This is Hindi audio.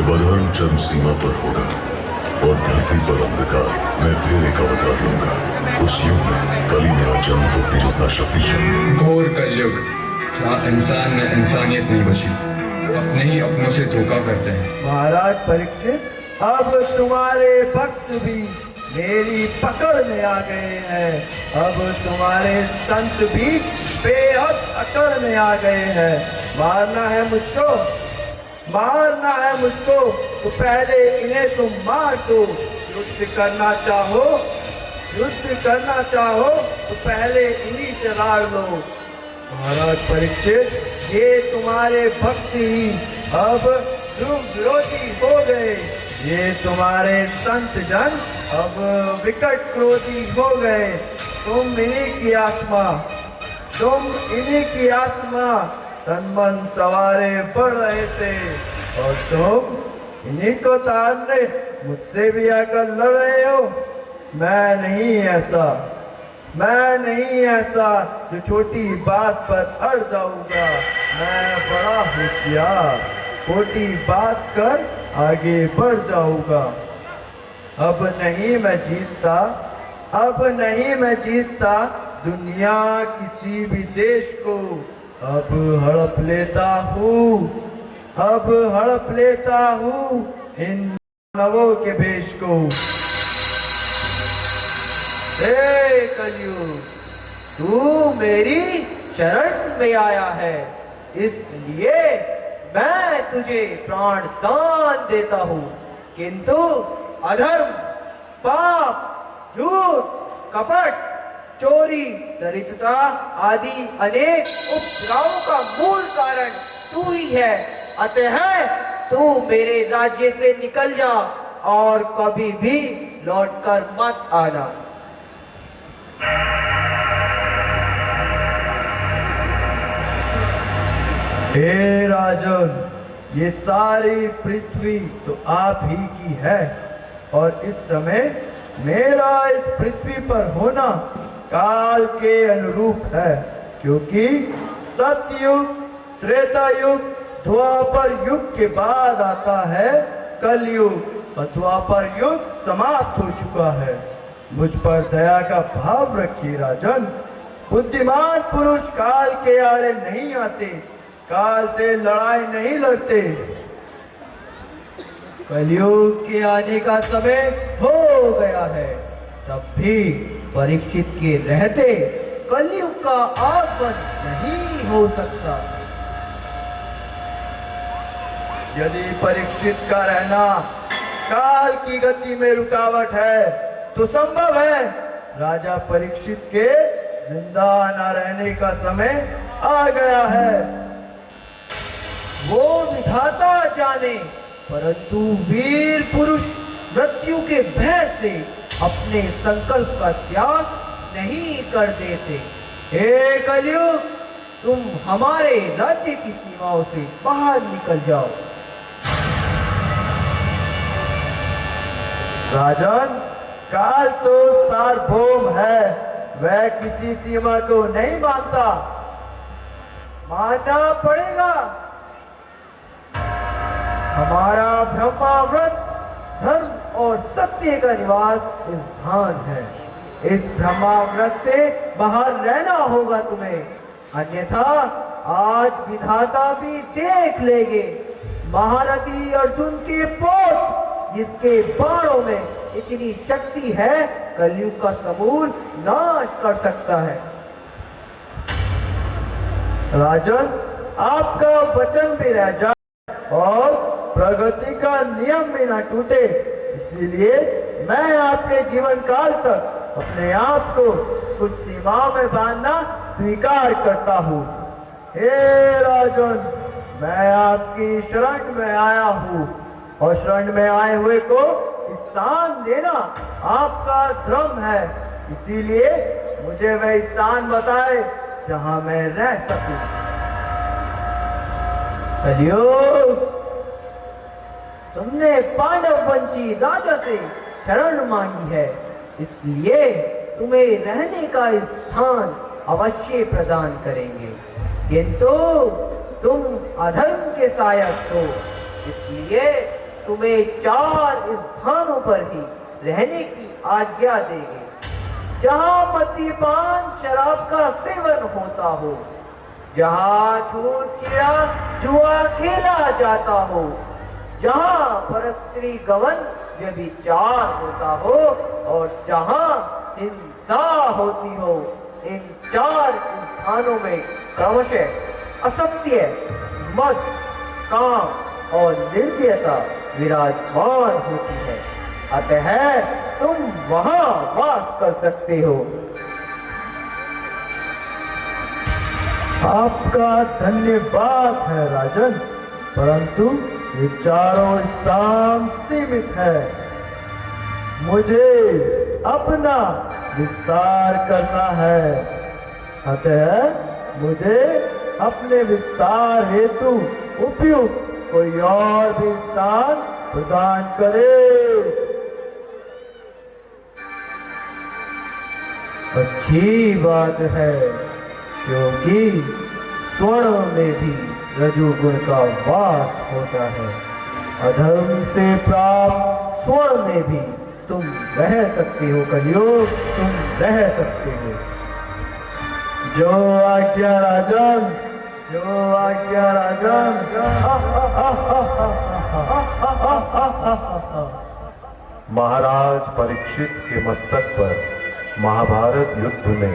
जब अधर्म चरम सीमा पर होगा और धरती पर अंधकार, मैं फिर एक अवतार लूंगा। उस युग में कली मेरा जन्म रोकने जितना शक्तिशाली। घोर कलयुग, जहाँ इंसान में इंसानियत नहीं बची, अपने ही अपनों से धोखा करते हैं। महाराज परीक्षित, अब तुम्हारे भक्त भी मेरी पकड़ में आ गए हैं। अब तुम्हारे संत भी बेहद अकड़ में आ गए हैं। मारना है मुझको, मारना है मुझको, तो पहले इन्हें तुम मार दो। युद्ध करना चाहो, युद्ध करना चाहो तो पहले इन्हीं से लड़ लो। महाराज परीक्षित, ये तुम्हारे भक्त ही अब ध्रुव विरोधी हो गए। ये तुम्हारे संत जन अब विकट क्रोधी हो गए। तुम इन्हीं की आत्मा, तुम इन्हीं की आत्मा तन मन सवारे बढ़ रहे थे और तुम इन्हीं को तारने मुझसे भी आकर लड़ रहे हो। मैं नहीं ऐसा, मैं नहीं ऐसा जो छोटी बात पर अड़ जाऊंगा। मैं बड़ा होशियार, छोटी बात कर आगे बढ़ जाऊंगा। अब नहीं मैं जीतता, अब नहीं मैं जीतता दुनिया किसी भी देश को। अब हड़प लेता हूँ, अब हड़प लेता हूँ इन मानवों के भेष को। हे कलयुग, तू मेरी शरण में आया है, इसलिए मैं तुझे प्राण दान देता हूँ। किंतु अधर्म, पाप, झूठ, कपट, चोरी, दरिद्रता आदि अनेक उपद्रवों का मूल कारण तू ही है। अतः तू मेरे राज्य से निकल जा और कभी भी लौटकर मत आना। हे राजन, ये सारी पृथ्वी तो आप ही की है और इस समय मेरा इस पृथ्वी पर होना काल के अनुरूप है, क्योंकि सतयुग, त्रेता युग, द्वापर युग के बाद आता है कलयुग और द्वापर युग समाप्त हो चुका है। मुझ पर दया का भाव रखिए राजन। बुद्धिमान पुरुष काल के आड़े नहीं आते, काल से लड़ाई नहीं लड़ते। कलयुग के आने का समय हो गया है, तब भी परीक्षित के रहते कलयुग का आगमन नहीं हो सकता। यदि परीक्षित का रहना काल की गति में रुकावट है तो संभव है राजा परीक्षित के जिंदा न रहने का समय आ गया है। वो विधाता जाने, परंतु वीर पुरुष मृत्यु के भय से अपने संकल्प का त्याग नहीं कर देते। हे कलयुग, तुम हमारे राज्य की सीमाओं से बाहर निकल जाओ। राजन, काल तो सार्वभौम है, वह किसी सीमा को नहीं मानता। मानना पड़ेगा। हमारा ब्रह्माव्रत धर्म और सत्य का निवास इस स्थान है। इस ब्रह्माव्रत से बाहर रहना होगा तुम्हें, अन्यथा आज विधाता भी देख लेंगे। महारथी अर्जुन के पोत जिसके बाणों में इतनी शक्ति है, कलयुग का समूल नाश कर सकता है। राजन, आपका वचन भी रह जाए और प्रगति का नियम भी न टूटे, इसलिए मैं आपके जीवन काल तक अपने आप को कुछ सीमाओं में बांधना स्वीकार करता हूँ। हे राजन, मैं आपकी शरण में आया हूँ और शरण में आए हुए को स्थान देना आपका धर्म है, इसीलिए मुझे वह स्थान बताए जहां मैं रह सकूं। कलयुग, तुमने पांडव वंशी राजा से शरण मांगी है, इसलिए तुम्हें रहने का स्थान अवश्य प्रदान करेंगे। किंतु तुम अधर्म के सहायक हो, इसलिए तुम्हें 4 स्थानों पर ही रहने की आज्ञा देंगे, जहां मद्यपान शराब का सेवन होता हो, जहां छूत कीड़ा जुआ खेला जाता हो, जहां परस्त्री गमन व्यभिचार होता हो और जहां हिंसा होती हो। इन 4 स्थानों में क्रमशः असत्य, मद, काम और निर्दयता विराजमान होती है। अतः तुम वहां वास कर सकते हो। आपका धन्यवाद है राजन, परंतु ये चारों स्थान सीमित है। मुझे अपना विस्तार करना है, अतः मुझे अपने विस्तार हेतु उपयुक्त कोई और भी स्थान प्रदान करे। अच्छी बात है, क्योंकि स्वर्ण में भी रजोगुण का वास होता है। अधर्म से प्राप्त स्वर्ण में भी तुम रह सकते हो कलियुग, तुम रह सकते हो। जो आज्ञा राजन, जो आज्ञा राजन। महाराज परीक्षित के मस्तक पर महाभारत युद्ध में